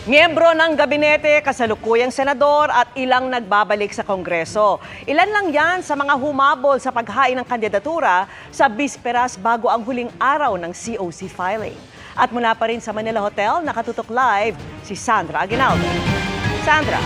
Miyembro ng gabinete, kasalukuyang senador at ilang nagbabalik sa Kongreso. Ilan lang yan sa mga humabol sa paghain ng kandidatura sa bisperas bago ang huling araw ng COC filing. At mula pa rin sa Manila Hotel, nakatutok live si Sandra Aguinaldo. Sandra.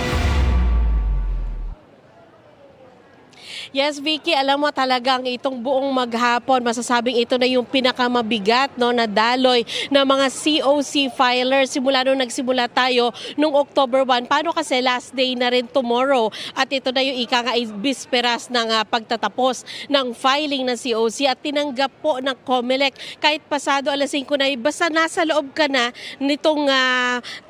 Yes, Vicky, alam mo talagang itong buong maghapon, masasabing ito na yung pinakamabigat na daloy ng mga COC filers simula nung nagsimula tayo nung October 1. Paano kasi last day na rin tomorrow at ito na yung ika nga bisperas ng pagtatapos ng filing ng COC at tinanggap po ng COMELEC kahit pasado alas 5 na basta nasa loob ka na nitong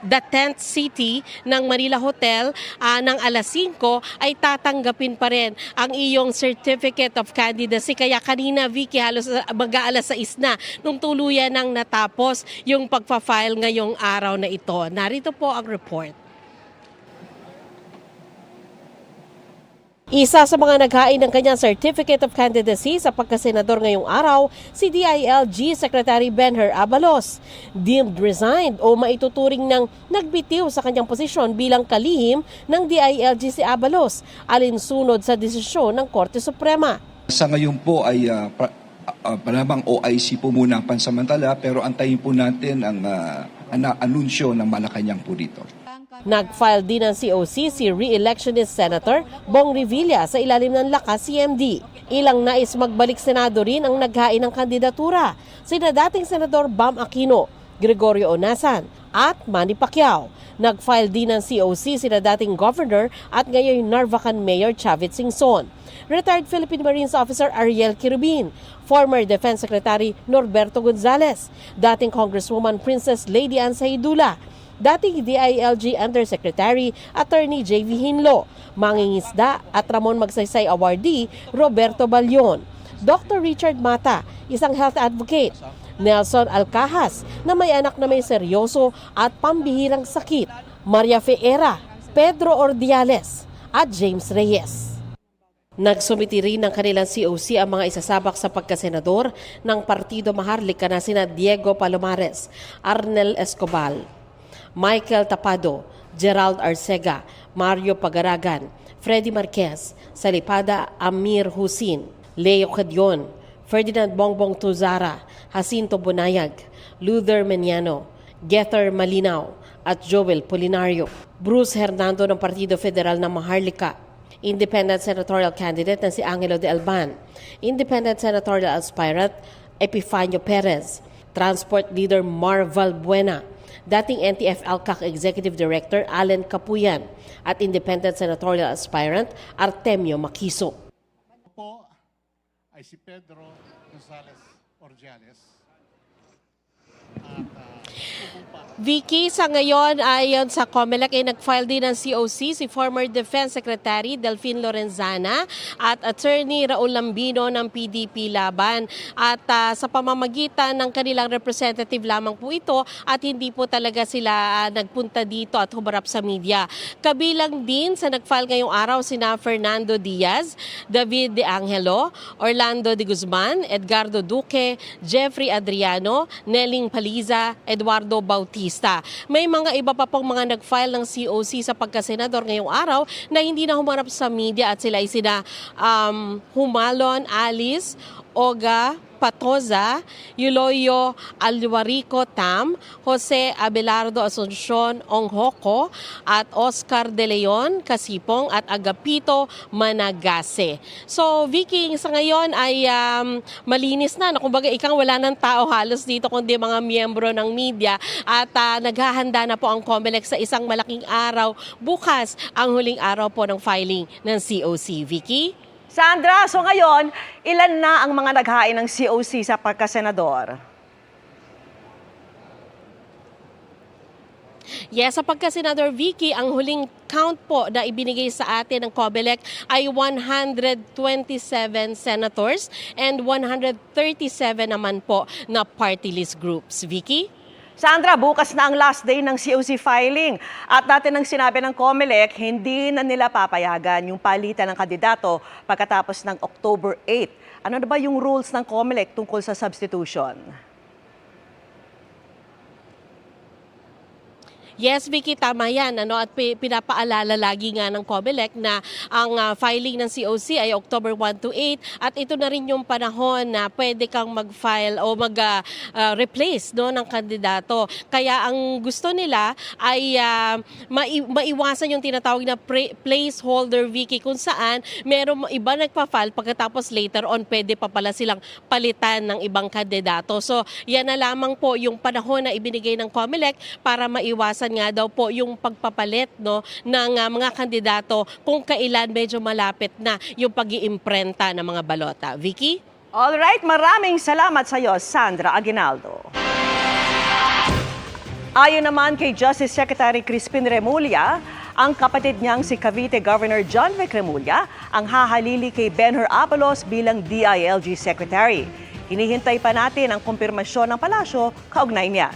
the 10th city ng Manila Hotel ng alas 5 ay tatanggapin pa rin ang iyong certificate of candidacy. Kaya kanina, Vicky, halos mag-aalas 6 na nung tuluyan nang natapos yung pagpa-file ngayong araw na ito. Narito po ang report. Isa sa mga naghain ng kanyang Certificate of Candidacy sa pagkasenador ngayong araw, si DILG Secretary Benher Abalos. Deemed resigned o maituturing ng nagbitiw sa kanyang posisyon bilang kalihim ng DILG si Abalos, alinsunod sa desisyon ng Korte Suprema. Sa ngayon po ay malamang OIC po muna ang pansamantala, pero antayin po natin ang anunsyo ng Malacanang po dito. Nag-file din ng COC si re-electionist Senator Bong Revilla sa ilalim ng Lakas CMD. Ilang nais magbalik Senado rin ang naghain ng kandidatura, sina dating Senador Bam Aquino, Gregorio Onasan at Manny Pacquiao. Nag-file din ng COC sina dating Governor at ngayon Narvacan Mayor Chavit Singson, retired Philippine Marines Officer Ariel Quirubin, former Defense Secretary Norberto Gonzales, dating Congresswoman Princess Lady Ann Saidula, dating DILG Undersecretary Attorney J.V. Hinlo, mangingisda at Ramon Magsaysay Awardee Roberto Balyon, Dr. Richard Mata, isang health advocate, Nelson Alcahas na may anak na may seryoso at pambihirang sakit, Maria Feera, Pedro Ordiales at James Reyes. Nagsumiti rin ng kanilang COC ang mga isasabak sa pagkasenador ng Partido Maharlika na sina Diego Palomares, Arnel Escobar, Michael Tapado, Gerald Arcega, Mario Pagaragan, Freddy Marquez, Salipada Amir Husin, Leo Cadion, Ferdinand Bongbong Tuzara, Jacinto Bonayag, Luther Meniano, Gether Malinaw at Joel Polinario. Bruce Hernando ng Partido Federal ng Maharlika, Independent Senatorial Candidate na si Angelo de Alban, Independent Senatorial Aspirant Epifanio Perez, Transport Leader Marval Buena, dating NTF-ALCAC Executive Director Allen Capuyan at Independent Senatorial Aspirant Artemio Maquiso. Po ay si Pedro Gonzales Ordiales. Vicky, sa ngayon ayon sa COMELEC ay nag-file din ng COC si former Defense Secretary Delfin Lorenzana at Attorney Raul Lambino ng PDP Laban. At sa pamamagitan ng kanilang representative lamang po ito at hindi po talaga sila nagpunta dito at humarap sa media. Kabilang din sa nag-file ngayong araw sina Fernando Diaz, David De Angelo, Orlando de Guzman, Edgardo Duque, Jeffrey Adriano, Neling Paliza, Eduardo Bautista. May mga iba pa pong mga nag-file ng COC sa pagkasenador ngayong araw na hindi na humarap sa media at sila ay sina Humalon Alice, Oga Patoza, Yuloyo Alwarico Tam, Jose Abelardo Asuncion Onghoko at Oscar De Leon Kasipong at Agapito Managase. So Vicky, sa ngayon ay malinis na. Kumbaga ikang wala ng tao halos dito kundi mga miyembro ng media at naghahanda na po ang COMELEC sa isang malaking araw. Bukas ang huling araw po ng filing ng COC. Vicky? Sandra, so ngayon, ilan na ang mga naghain ng COC sa pagkasenador? Yes, sa pagkasenador Vicky, ang huling count po na ibinigay sa atin ng COMELEC ay 127 senators and 137 naman po na party list groups. Vicky? Sandra, bukas na ang last day ng COC filing. At dati nang sinabi ng COMELEC, hindi na nila papayagan yung palitan ng kandidato pagkatapos ng October 8. Ano na ba yung rules ng COMELEC tungkol sa substitution? Yes, Vicky, tama yan. At pinapaalala lagi nga ng COMELEC na ang filing ng COC ay October 1 to 8 at ito na rin yung panahon na pwede kang mag-file o mag-replace ng kandidato. Kaya ang gusto nila ay maiwasan yung tinatawag na placeholder, Vicky, kung saan meron iba nagpa-file pagkatapos later on pwede pa pala silang palitan ng ibang kandidato. So yan na lamang po yung panahon na ibinigay ng COMELEC para maiwasan nga daw po yung pagpapalit ng mga kandidato kung kailan medyo malapit na yung pag-iimprenta ng mga balota. Vicky? Alright, maraming salamat sa iyo, Sandra Aguinaldo. Ayon naman kay Justice Secretary Crispin Remulla, ang kapatid niyang si Cavite Governor John Vic Remulla ang hahalili kay Benhur Abalos bilang DILG Secretary. Hinihintay pa natin ang kumpirmasyon ng palasyo kaugnay niyan.